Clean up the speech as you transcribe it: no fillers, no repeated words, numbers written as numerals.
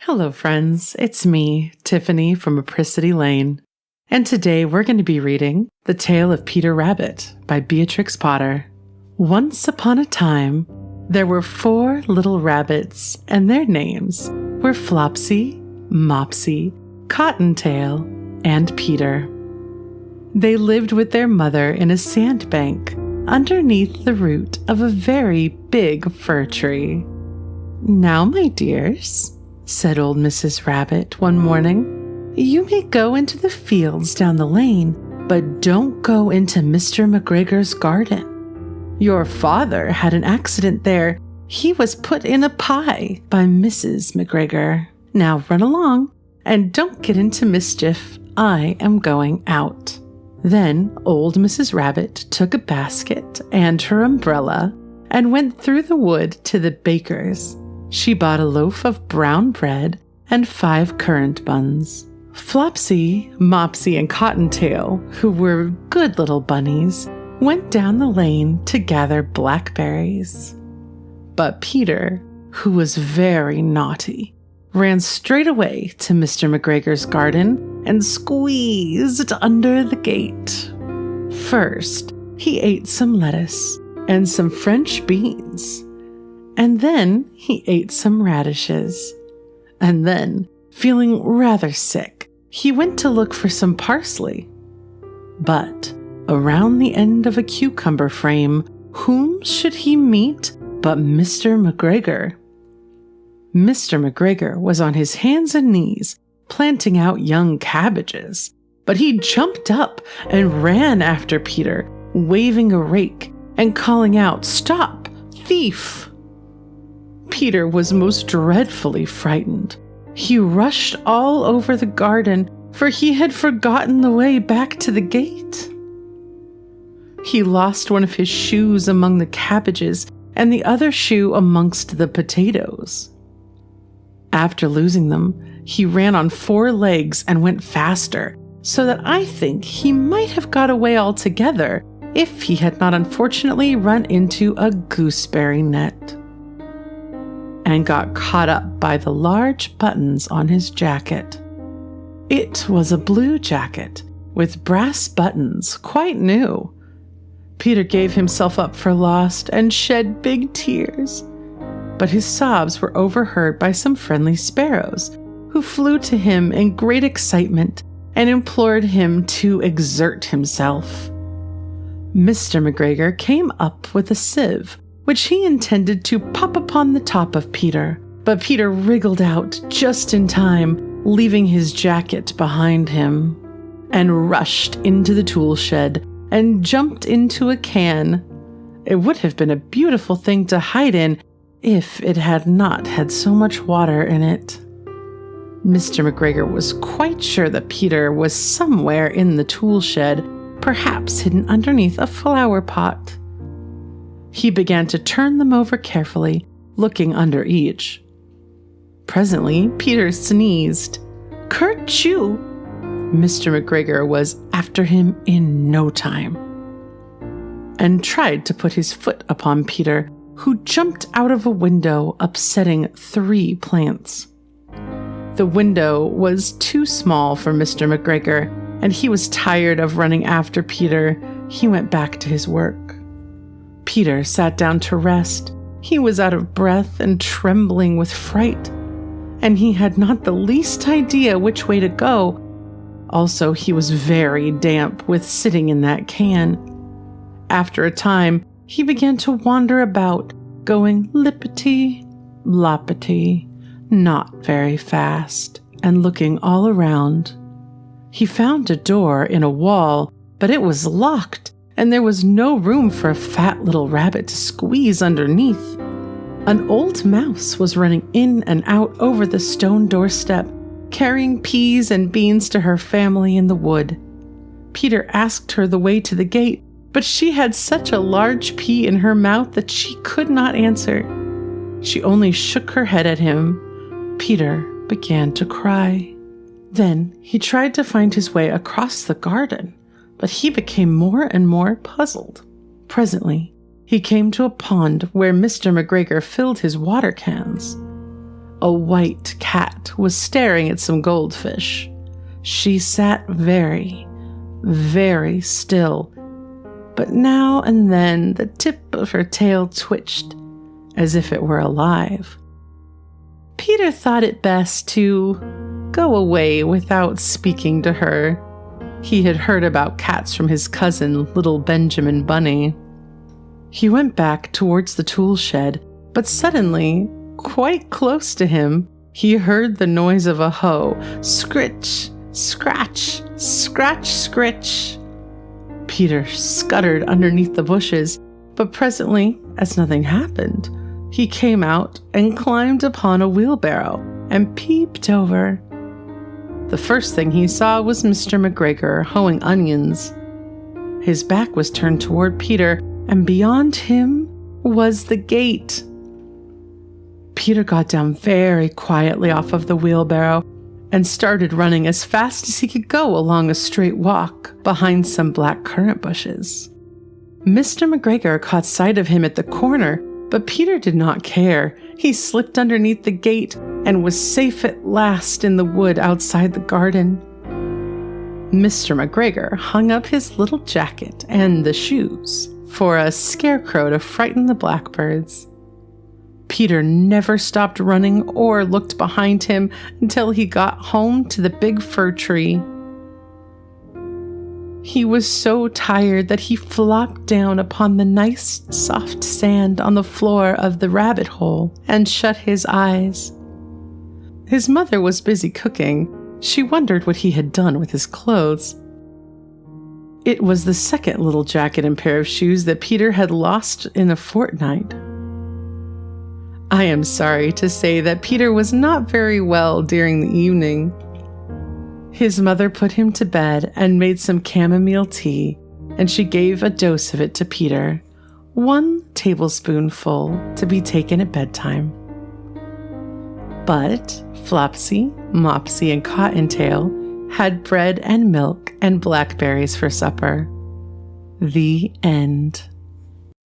Hello, friends. It's me, Tiffany from Apricity Lane. And today we're going to be reading The Tale of Peter Rabbit by Beatrix Potter. Once upon a time, there were 4 little rabbits, and their names were Flopsy, Mopsy, Cottontail, and Peter. They lived with their mother in a sandbank underneath the root of a very big fir tree. "Now, my dears," said old Mrs. Rabbit one morning, "you may go into the fields down the lane, but don't go into Mr. McGregor's garden. Your father had an accident there. He was put in a pie by Mrs. McGregor. Now run along, and don't get into mischief. I am going out." Then old Mrs. Rabbit took a basket and her umbrella and went through the wood to the baker's. She bought a loaf of brown bread and 5 currant buns. Flopsy, Mopsy, and Cottontail, who were good little bunnies, went down the lane to gather blackberries. But Peter, who was very naughty, ran straight away to Mr. McGregor's garden and squeezed under the gate. First, he ate some lettuce and some French beans. And then he ate some radishes. And then, feeling rather sick, he went to look for some parsley. But around the end of a cucumber frame, whom should he meet but Mr. McGregor? Mr. McGregor was on his hands and knees, planting out young cabbages. But he jumped up and ran after Peter, waving a rake and calling out, "Stop, thief!" Peter was most dreadfully frightened. He rushed all over the garden, for he had forgotten the way back to the gate. He lost one of his shoes among the cabbages and the other shoe amongst the potatoes. After losing them, he ran on 4 legs and went faster, so that I think he might have got away altogether if he had not unfortunately run into a gooseberry net and got caught up by the large buttons on his jacket. It was a blue jacket with brass buttons, quite new. Peter gave himself up for lost and shed big tears, but his sobs were overheard by some friendly sparrows, who flew to him in great excitement and implored him to exert himself. Mr. McGregor came up with a sieve, which he intended to pop upon the top of Peter, but Peter wriggled out just in time, leaving his jacket behind him, and rushed into the tool shed and jumped into a can. It would have been a beautiful thing to hide in if it had not had so much water in it. Mr. McGregor was quite sure that Peter was somewhere in the tool shed, perhaps hidden underneath a flower pot. He began to turn them over carefully, looking under each. Presently, Peter sneezed. "Kerchoo!" Mr. McGregor was after him in no time, and tried to put his foot upon Peter, who jumped out of a window, upsetting 3 plants. The window was too small for Mr. McGregor, and he was tired of running after Peter. He went back to his work. Peter sat down to rest. He was out of breath and trembling with fright, and he had not the least idea which way to go. Also, he was very damp with sitting in that can. After a time, he began to wander about, going lippity-loppity, not very fast, and looking all around. He found a door in a wall, but it was locked, and there was no room for a fat little rabbit to squeeze underneath. An old mouse was running in and out over the stone doorstep, carrying peas and beans to her family in the wood. Peter asked her the way to the gate, but she had such a large pea in her mouth that she could not answer. She only shook her head at him. Peter began to cry. Then he tried to find his way across the garden, but he became more and more puzzled. Presently, he came to a pond where Mr. McGregor filled his water cans. A white cat was staring at some goldfish. She sat very, very still, but now and then the tip of her tail twitched as if it were alive. Peter thought it best to go away without speaking to her. He had heard about cats from his cousin, little Benjamin Bunny. He went back towards the tool shed, but suddenly, quite close to him, he heard the noise of a hoe. Scritch, scratch, scratch, scritch. Peter scuttered underneath the bushes, but presently, as nothing happened, he came out and climbed upon a wheelbarrow and peeped over. The first thing he saw was Mr. McGregor hoeing onions. His back was turned toward Peter, and beyond him was the gate. Peter got down very quietly off of the wheelbarrow and started running as fast as he could go along a straight walk behind some black currant bushes. Mr. McGregor caught sight of him at the corner, but Peter did not care. He slipped underneath the gate and was safe at last in the wood outside the garden. Mr. McGregor hung up his little jacket and the shoes for a scarecrow to frighten the blackbirds. Peter never stopped running or looked behind him until he got home to the big fir tree. He was so tired that he flopped down upon the nice, soft sand on the floor of the rabbit hole and shut his eyes. His mother was busy cooking. She wondered what he had done with his clothes. It was the second little jacket and pair of shoes that Peter had lost in a fortnight. I am sorry to say that Peter was not very well during the evening. His mother put him to bed and made some chamomile tea, and she gave a dose of it to Peter, 1 tablespoonful to be taken at bedtime. But Flopsy, Mopsy, and Cottontail had bread and milk and blackberries for supper. The end.